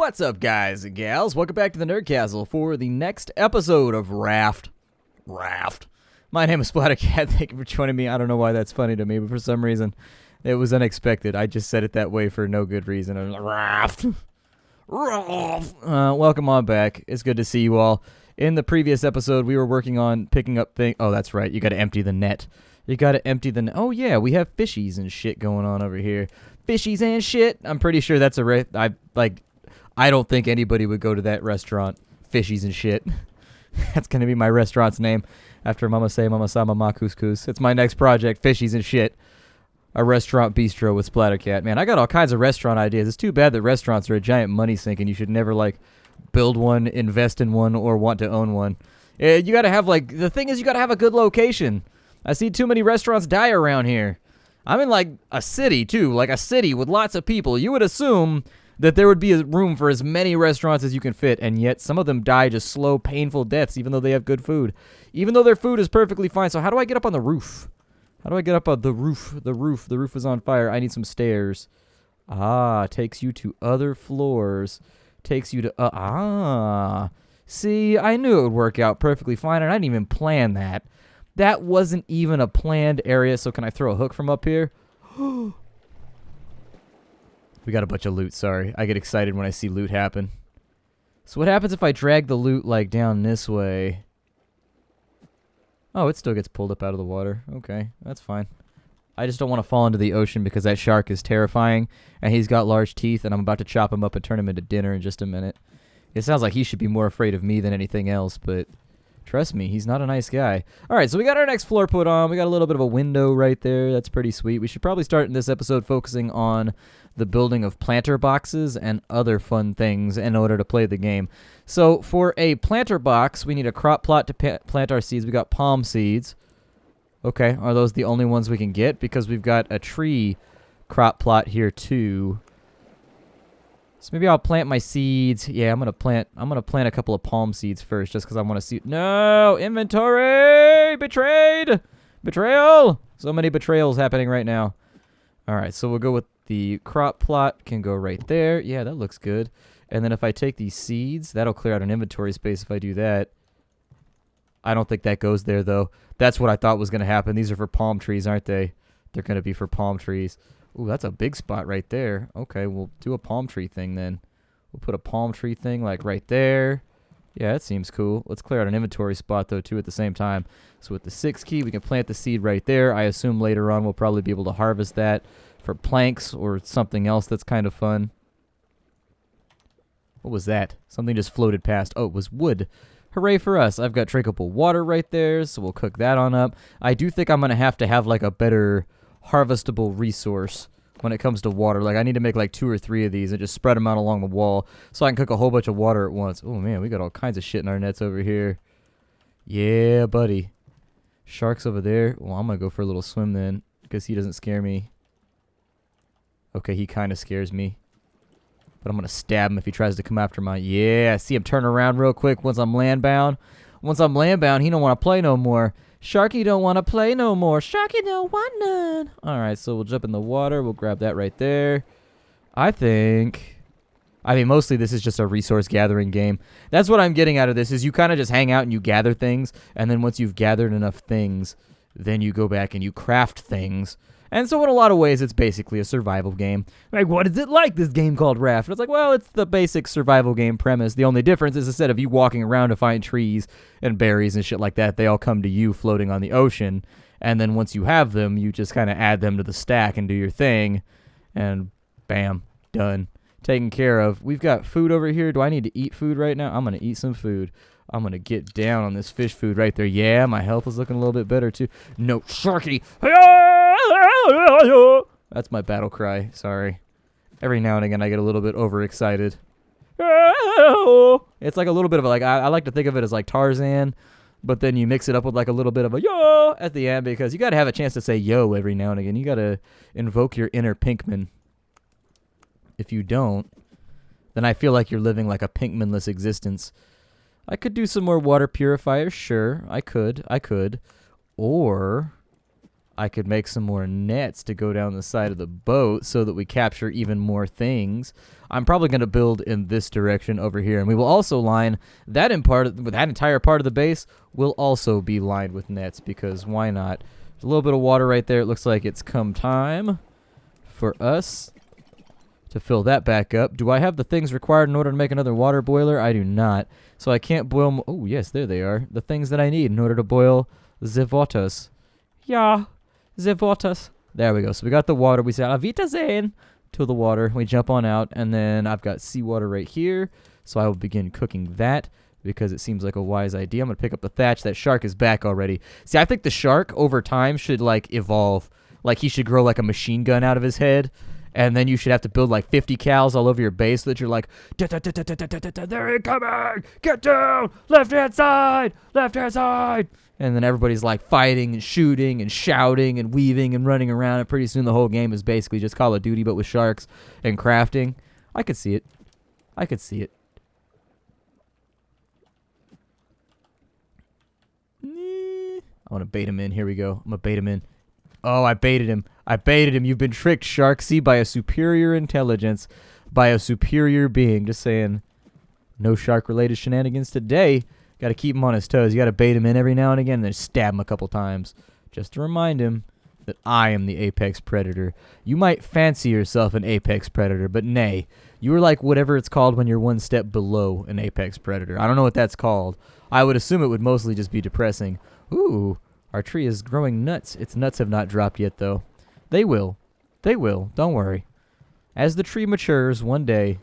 What's up, guys and gals? Welcome back to the Nerdcastle for the next episode of Raft. My name is Splattercat. Thank you for joining me. I don't know why that's funny to me, but for some reason, it was unexpected. I just said it that way for no good reason. I was like, Raft. Welcome on back. It's good to see you all. In the previous episode, we were working on picking up things. Oh, that's right. You got to empty the net. Oh, yeah. We have fishies and shit going on over here. Fishies and shit. I'm pretty sure that's I don't think anybody would go to that restaurant. Fishies and shit. That's going to be my restaurant's name after Mama Say, Mama Sa, Mama Couscous. It's my next project, Fishies and Shit. A restaurant bistro with Splattercat. Man, I got all kinds of restaurant ideas. It's too bad that restaurants are a giant money sink and you should never, build one, invest in one, or want to own one. You got to have, the thing is you got to have a good location. I see too many restaurants die around here. I'm in, a city, too. A city with lots of people. You would assume that there would be room for as many restaurants as you can fit, and yet some of them die just slow, painful deaths, even though they have good food. Even though their food is perfectly fine. So how do I get up on the roof? How do I get up on the roof? The roof is on fire. I need some stairs. Takes you to other floors. Takes you to, See, I knew it would work out perfectly fine, and I didn't even plan that. That wasn't even a planned area, so can I throw a hook from up here? We got a bunch of loot, sorry. I get excited when I see loot happen. So what happens if I drag the loot, down this way? Oh, it still gets pulled up out of the water. Okay, that's fine. I just don't want to fall into the ocean because that shark is terrifying, and he's got large teeth, and I'm about to chop him up and turn him into dinner in just a minute. It sounds like he should be more afraid of me than anything else, but trust me, he's not a nice guy. All right, so we got our next floor put on. We got a little bit of a window right there. That's pretty sweet. We should probably start in this episode focusing on the building of planter boxes and other fun things in order to play the game. So for a planter box, we need a crop plot to plant our seeds. We got palm seeds. Okay, are those the only ones we can get? Because we've got a tree crop plot here too. So maybe I'll plant my seeds. Yeah, I'm gonna plant a couple of palm seeds first, just because I want to see. No, inventory betrayed, betrayal. So many betrayals happening right now. All right, so we'll go with the crop plot. Can go right there. Yeah, that looks good. And then if I take these seeds, that'll clear out an inventory space if I do that. I don't think that goes there though. That's what I thought was gonna happen. These are for palm trees, aren't they? They're gonna be for palm trees. Ooh, that's a big spot right there. Okay, we'll do a palm tree thing then. We'll put a palm tree thing right there. Yeah, that seems cool. Let's clear out an inventory spot though too at the same time. So with the 6 key, we can plant the seed right there. I assume later on we'll probably be able to harvest that for planks or something else that's kind of fun. What was that? Something just floated past. Oh, it was wood. Hooray for us. I've got drinkable water right there, so we'll cook that on up. I do think I'm going to have a better harvestable resource when it comes to water. I need to make 2 or 3 of these and just spread them out along the wall so I can cook a whole bunch of water at once. Oh man, we got all kinds of shit in our nets over here. Yeah, buddy. Sharks over there. Well, I'm going to go for a little swim then because he doesn't scare me. Okay, he kind of scares me. But I'm going to stab him if he tries to come after my... Yeah, see him turn around real quick once I'm land-bound. Once I'm land-bound, he don't want to play no more. Sharky don't want to play no more. Sharky don't want none. All right, so we'll jump in the water. We'll grab that right there. I mean, mostly this is just a resource gathering game. That's what I'm getting out of this, is you kind of just hang out and you gather things, and then once you've gathered enough things, then you go back and you craft things. And so in a lot of ways, it's basically a survival game. What is it like, this game called Raft? And it's well, it's the basic survival game premise. The only difference is instead of you walking around to find trees and berries and shit like that, they all come to you floating on the ocean. And then once you have them, you just kind of add them to the stack and do your thing. And bam, done. Taken care of. We've got food over here. Do I need to eat food right now? I'm going to eat some food. I'm going to get down on this fish food right there. Yeah, my health is looking a little bit better too. No, Sharky. That's my battle cry. Sorry. Every now and again, I get a little bit overexcited. It's a little bit of I like to think of it as Tarzan, but then you mix it up with a little bit of a yo at the end because you got to have a chance to say yo every now and again. You got to invoke your inner Pinkman. If you don't, then I feel like you're living a Pinkmanless existence. I could do some more water purifiers, sure. I could. Or I could make some more nets to go down the side of the boat so that we capture even more things. I'm probably going to build in this direction over here, and we will also line that that entire part of the base will also be lined with nets, because why not? There's a little bit of water right there. It looks like it's come time for us to fill that back up. Do I have the things required in order to make another water boiler? I do not. So I can't boil... Oh, yes, there they are. The things that I need in order to boil the waters. Yeah, the waters. There we go. So we got the water. We say, Auf Wiedersehen to the water. We jump on out, and then I've got seawater right here. So I will begin cooking that, because it seems like a wise idea. I'm going to pick up the thatch. That shark is back already. See, I think the shark over time should, like, evolve. Like, he should grow, like, a machine gun out of his head. And then you should have to build like 50 cals all over your base so that you're like, they're incoming! Get down! Left-hand side! Left-hand side! And then everybody's like fighting and shooting and shouting and weaving and running around. And pretty soon the whole game is basically just Call of Duty, but with sharks and crafting. I could see it. I could see it. I want to bait him in. Here we go. I'm going to bait him in. Oh, I baited him. I baited him. You've been tricked, shark. See, by a superior intelligence, by a superior being. Just saying, no shark-related shenanigans today. Got to keep him on his toes. You got to bait him in every now and again and then stab him a couple times. Just to remind him that I am the apex predator. You might fancy yourself an apex predator, but nay. You are like whatever it's called when you're one step below an apex predator. I don't know what that's called. I would assume it would mostly just be depressing. Ooh. Our tree is growing nuts. Its nuts have not dropped yet, though. They will. They will. Don't worry. As the tree matures, one day.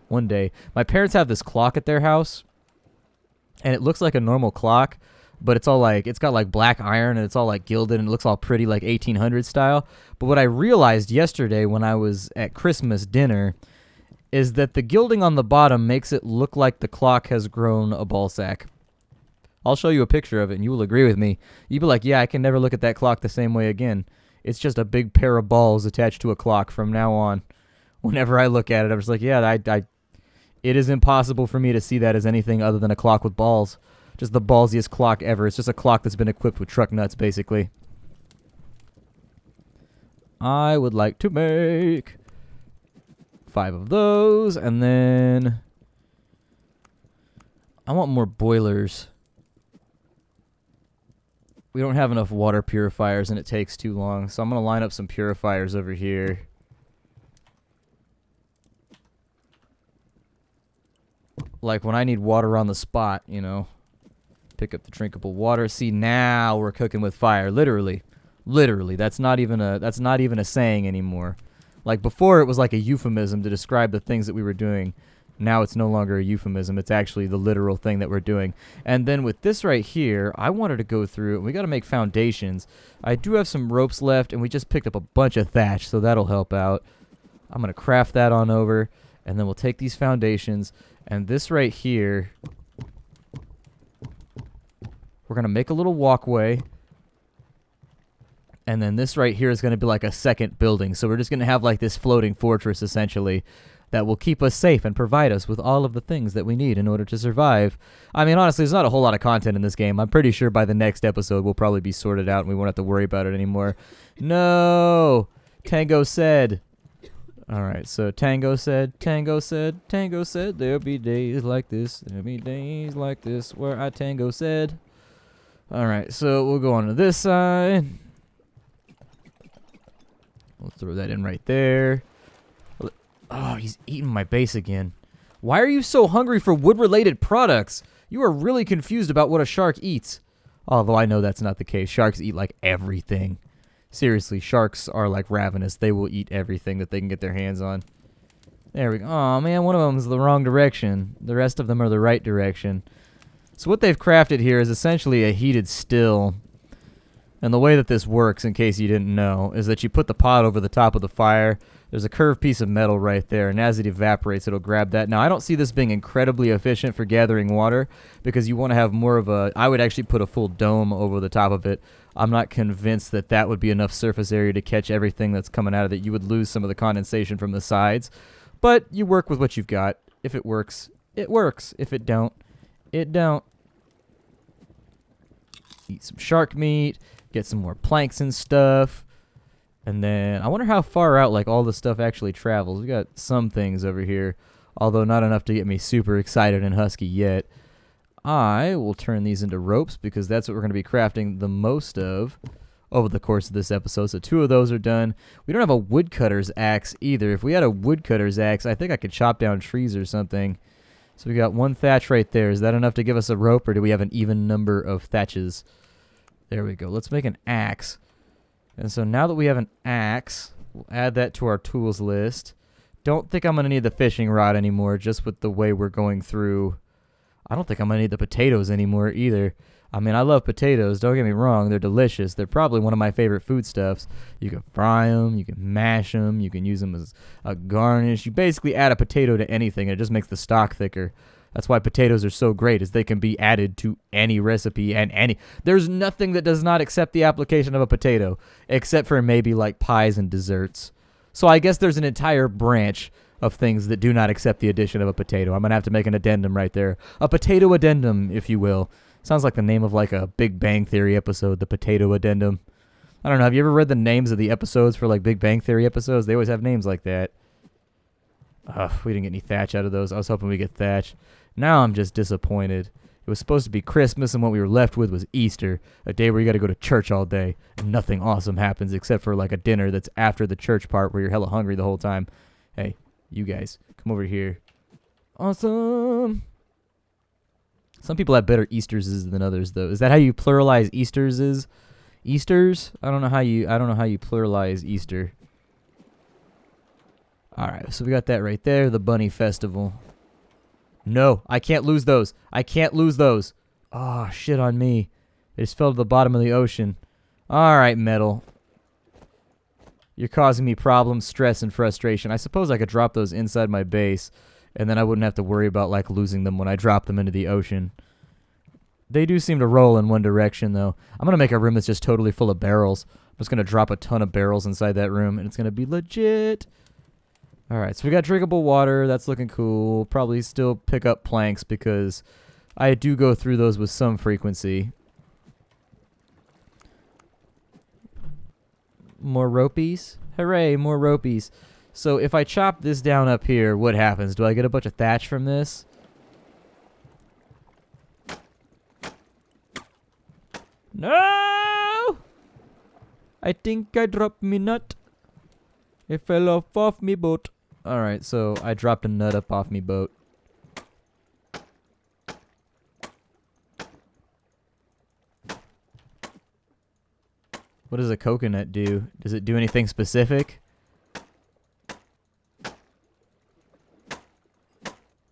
My parents have this clock at their house, and it looks like a normal clock, but it's all like, it's got like black iron, and it's all like gilded, and it looks all pretty like 1800 style. But what I realized yesterday when I was at Christmas dinner is that the gilding on the bottom makes it look like the clock has grown a ball sack. I'll show you a picture of it, and you will agree with me. You'll be like, yeah, I can never look at that clock the same way again. It's just a big pair of balls attached to a clock from now on. Whenever I look at it, I'm just like, yeah, it is impossible for me to see that as anything other than a clock with balls. Just the ballsiest clock ever. It's just a clock that's been equipped with truck nuts, basically. I would like to make 5 of those, and then I want more boilers. We don't have enough water purifiers, and it takes too long, so I'm going to line up some purifiers over here. Like when I need water on the spot, you know. Pick up the drinkable water. See, now we're cooking with fire. Literally. Literally. That's not even a saying anymore. Like before, it was like a euphemism to describe the things that we were doing. Now it's no longer a euphemism. It's actually the literal thing that we're doing. And then with this right here, I wanted to go through, and we got to make foundations. I do have some ropes left, and we just picked up a bunch of thatch, so that'll help out. I'm going to craft that on over, and then we'll take these foundations, and this right here, we're going to make a little walkway. And then this right here is going to be like a second building. So we're just going to have like this floating fortress, essentially, that will keep us safe and provide us with all of the things that we need in order to survive. I mean, honestly, there's not a whole lot of content in this game. I'm pretty sure by the next episode we'll probably be sorted out and we won't have to worry about it anymore. No! Tango said. Alright, so Tango said, there'll be days like this, where I Tango said. Alright, so we'll go on to this side. We'll throw that in right there. Oh, he's eating my base again. Why are you so hungry for wood-related products? You are really confused about what a shark eats. Although I know that's not the case. Sharks eat like everything. Seriously, sharks are like ravenous. They will eat everything that they can get their hands on. There we go. Oh man, one of them is the wrong direction. The rest of them are the right direction. So what they've crafted here is essentially a heated still. And the way that this works, in case you didn't know, is that you put the pot over the top of the fire. There's a curved piece of metal right there, and as it evaporates, it'll grab that. Now, I don't see this being incredibly efficient for gathering water, because you want to have more of a... I would actually put a full dome over the top of it. I'm not convinced that that would be enough surface area to catch everything that's coming out of it. You would lose some of the condensation from the sides. But you work with what you've got. If it works, it works. If it don't, it don't. Eat some shark meat. Get some more planks and stuff. And then I wonder how far out like all the stuff actually travels. We got some things over here, although not enough to get me super excited and husky yet. I will turn these into ropes because that's what we're going to be crafting the most of over the course of this episode. So 2 of those are done. We don't have a woodcutter's axe either. If we had a woodcutter's axe, I think I could chop down trees or something. So we got 1 thatch right there. Is that enough to give us a rope, or do we have an even number of thatches? There we go. Let's make an axe. And so now that we have an axe, we'll add that to our tools list. Don't think I'm going to need the fishing rod anymore, just with the way we're going through. I don't think I'm going to need the potatoes anymore either. I mean, I love potatoes. Don't get me wrong. They're delicious. They're probably one of my favorite foodstuffs. You can fry them. You can mash them. You can use them as a garnish. You basically add a potato to anything, and it just makes the stock thicker. That's why potatoes are so great, is they can be added to any recipe and any. There's nothing that does not accept the application of a potato, except for maybe like pies and desserts. So I guess there's an entire branch of things that do not accept the addition of a potato. I'm going to have to make an addendum right there. A potato addendum, if you will. Sounds like the name of like a Big Bang Theory episode, the potato addendum. I don't know, have you ever read the names of the episodes for like Big Bang Theory episodes? They always have names like that. We didn't get any thatch out of those. I was hoping we'd get thatch. Now I'm just disappointed. It was supposed to be Christmas, and what we were left with was Easter, a day where you got to go to church all day, and nothing awesome happens except for like a dinner that's after the church part where you're hella hungry the whole time. Hey, you guys, come over here. Awesome. Some people have better Easters than others, though. Is that how you pluralize Easters? Easters? I don't know how you pluralize Easter. All right, so we got that right there, the Bunny Festival. No, I can't lose those. I can't lose those. Oh, shit on me. They just fell to the bottom of the ocean. All right, metal. You're causing me problems, stress, and frustration. I suppose I could drop those inside my base, and then I wouldn't have to worry about like losing them when I drop them into the ocean. They do seem to roll in one direction, though. I'm going to make a room that's just totally full of barrels. I'm just going to drop a ton of barrels inside that room, and it's going to be legit. All right, so we got drinkable water. That's looking cool. Probably still pick up planks because I do go through those with some frequency. More ropies? Hooray, more ropies. So if I chop this down up here, what happens? Do I get a bunch of thatch from this? No! I think I dropped me nut. It fell off me boat. Alright, so I dropped a nut up off me boat. What does a coconut do? Does it do anything specific?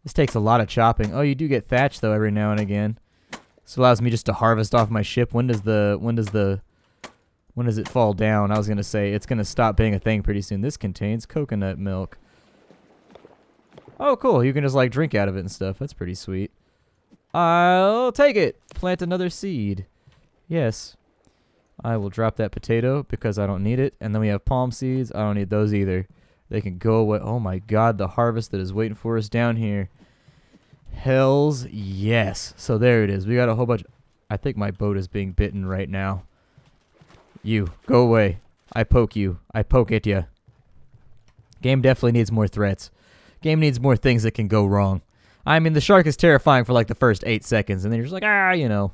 This takes a lot of chopping. Oh, you do get thatch though every now and again. This allows me just to harvest off my ship. When does it fall down? I was gonna say it's gonna stop being a thing pretty soon. This contains coconut milk. Oh, cool. You can just like drink out of it and stuff. That's pretty sweet. I'll take it. Plant another seed. Yes. I will drop that potato because I don't need it. And then we have palm seeds. I don't need those either. They can go away. Oh my god, the harvest that is waiting for us down here. Hells yes. So there it is. We got a whole bunch. I think my boat is being bitten right now. You, go away. I poke you. I poke at you. Game definitely needs more threats. Game needs more things that can go wrong. I mean, the shark is terrifying for like the first 8 seconds, and then you're just like, you know.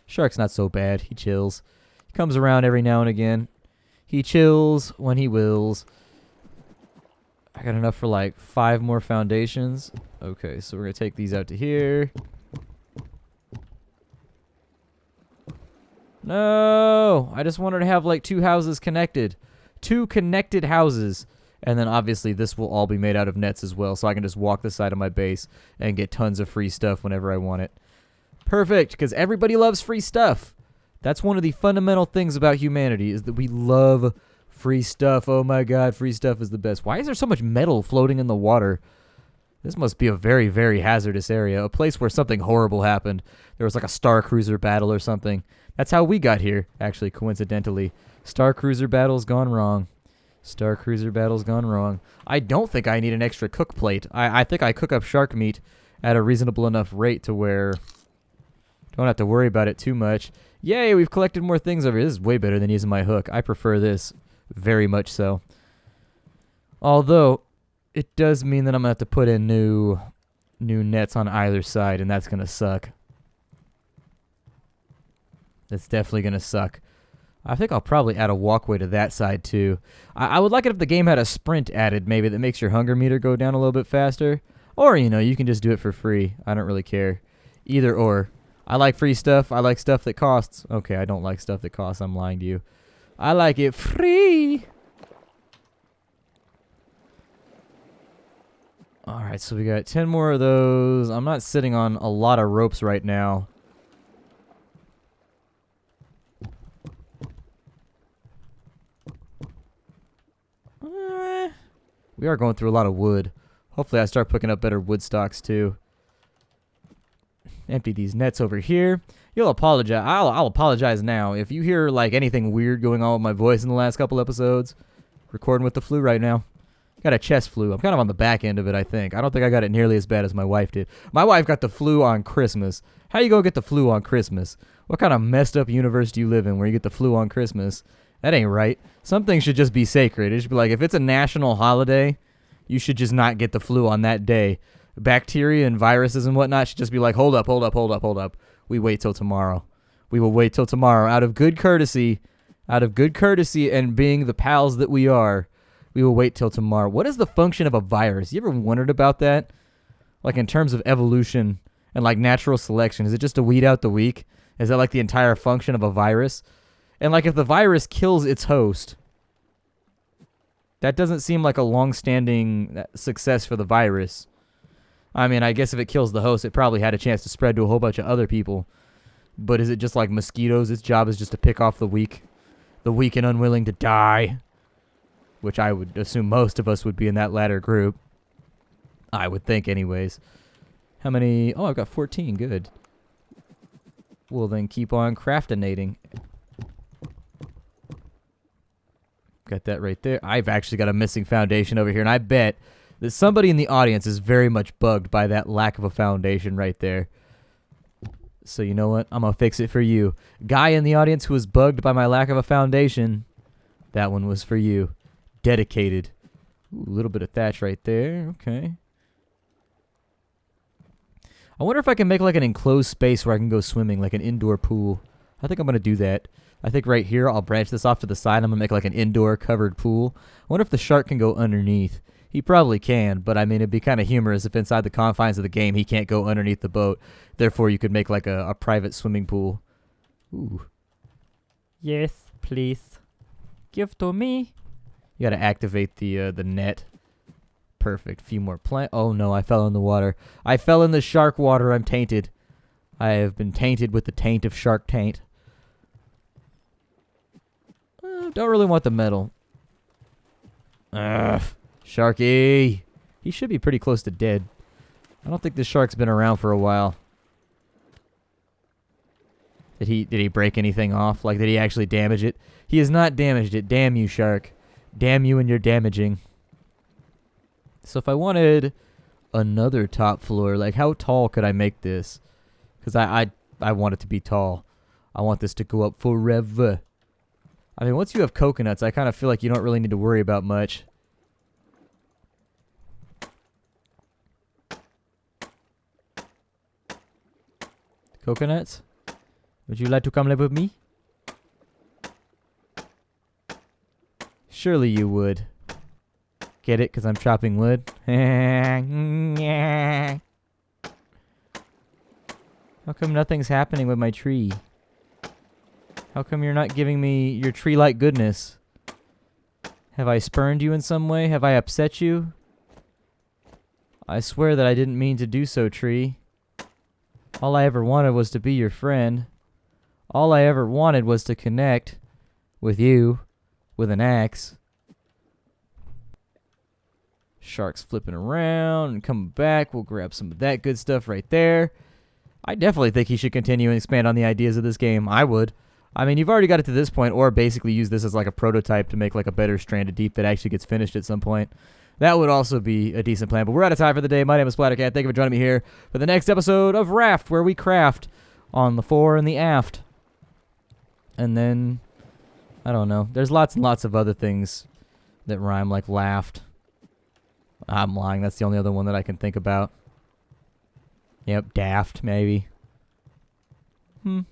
Shark's not so bad. He chills. He comes around every now and again. He chills when he wills. I got enough for like 5 more foundations. Okay, so we're going to take these out to here. No! I just wanted to have like 2 houses connected. 2 connected houses. And then obviously this will all be made out of nets as well, so I can just walk the side of my base and get tons of free stuff whenever I want it. Perfect, because everybody loves free stuff. That's one of the fundamental things about humanity, is that we love free stuff. Oh my god, free stuff is the best. Why is there so much metal floating in the water? This must be a very, very hazardous area. A place where something horrible happened. There was like a Star Cruiser battle or something. That's how we got here, actually, coincidentally. Star Cruiser battle's gone wrong. Star Cruiser battle's gone wrong. I don't think I need an extra cook plate. I think I cook up shark meat at a reasonable enough rate to where Don't have to worry about it too much. Yay, we've collected more things over here. This is way better than using my hook. I prefer this very much so. Although, it does mean that I'm going to have to put in new nets on either side, and that's going to suck. That's definitely going to suck. I think I'll probably add a walkway to that side, too. I would like it if the game had a sprint added, maybe, that makes your hunger meter go down a little bit faster. Or, you know, you can just do it for free. I don't really care. Either or. I like free stuff. I like stuff that costs. Okay, I don't like stuff that costs. I'm lying to you. I like it free. Alright, so we got 10 more of those. I'm not sitting on a lot of ropes right now. We are going through a lot of wood. Hopefully I start picking up better wood stocks too. Empty these nets over here. You'll apologize. I'll apologize now. If you hear like anything weird going on with my voice in the last couple episodes, recording with the flu right now. Got a chest flu. I'm kind of on the back end of it, I think. I don't think I got it nearly as bad as my wife did. My wife got the flu on Christmas. How you gonna get the flu on Christmas? What kind of messed up universe do you live in where you get the flu on Christmas? That ain't right. Some things should just be sacred. It should be like, if it's a national holiday, you should just not get the flu on that day. Bacteria and viruses and whatnot should just be like, hold up. We wait till tomorrow. We will wait till tomorrow. Out of good courtesy and being the pals that we are, we will wait till tomorrow. What is the function of a virus? You ever wondered about that? Like in terms of evolution and like natural selection, is it just to weed out the weak? Is that like the entire function of a virus? And like if the virus kills its host, that doesn't seem like a long-standing success for the virus. I mean, I guess if it kills the host, it probably had a chance to spread to a whole bunch of other people. But is it just like mosquitoes? Its job is just to pick off the weak and unwilling to die. Which I would assume most of us would be in that latter group. I would think anyways. How many? Oh, I've got 14. Good. We'll then keep on craftinating. Got that right there. I've actually got a missing foundation over here, and I bet that somebody in the audience is very much bugged by that lack of a foundation right there. So you know what? I'm going to fix it for you. Guy in the audience who was bugged by my lack of a foundation, that one was for you. Dedicated. Ooh, a little bit of thatch right there. Okay. I wonder if I can make like an enclosed space where I can go swimming, like an indoor pool. I think I'm going to do that. I think right here I'll branch this off to the side. I'm going to make like an indoor covered pool. I wonder if the shark can go underneath. He probably can, but I mean, it'd be kind of humorous if inside the confines of the game he can't go underneath the boat. Therefore, you could make like a private swimming pool. Ooh. Yes, please. Give to me. You got to activate the net. Perfect. Few more plant. Oh no, I fell in the water. I fell in the shark water. I'm tainted. I have been tainted with the taint of shark taint. Don't really want the metal. Ugh. Sharky. He should be pretty close to dead. I don't think this shark's been around for a while. Did he break anything off? Like, did he actually damage it? He has not damaged it. Damn you, shark. Damn you and your damaging. So if I wanted another top floor, like how tall could I make this? Because I want it to be tall. I want this to go up forever. I mean, once you have coconuts, I kind of feel like you don't really need to worry about much. Coconuts? Would you like to come live with me? Surely you would. Get it? Because I'm chopping wood? How come nothing's happening with my tree? How come you're not giving me your tree-like goodness? Have I spurned you in some way? Have I upset you? I swear that I didn't mean to do so, tree. All I ever wanted was to be your friend. All I ever wanted was to connect with you with an axe. Shark's flipping around and coming back. We'll grab some of that good stuff right there. I definitely think he should continue and expand on the ideas of this game. I would. I mean, you've already got it to this point, or basically use this as like a prototype to make like a better Stranded Deep that actually gets finished at some point. That would also be a decent plan. But we're out of time for the day. My name is Splattercat. Thank you for joining me here for the next episode of Raft, where we craft on the fore and the aft. And then, I don't know. There's lots and lots of other things that rhyme, like laughed. I'm lying. That's the only other one that I can think about. Yep, daft, maybe. Not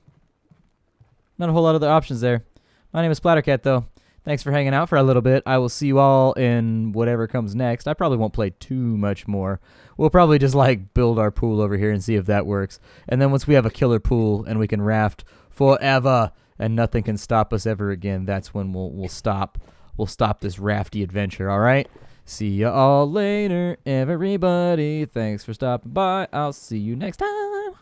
a whole lot of other options there. My name is Splattercat, though. Thanks for hanging out for a little bit. I will see you all in whatever comes next. I probably won't play too much more. We'll probably just, like, build our pool over here and see if that works. And then once we have a killer pool and we can raft forever and nothing can stop us ever again, that's when we'll stop. We'll stop this rafty adventure, all right? See ya all later, everybody. Thanks for stopping by. I'll see you next time.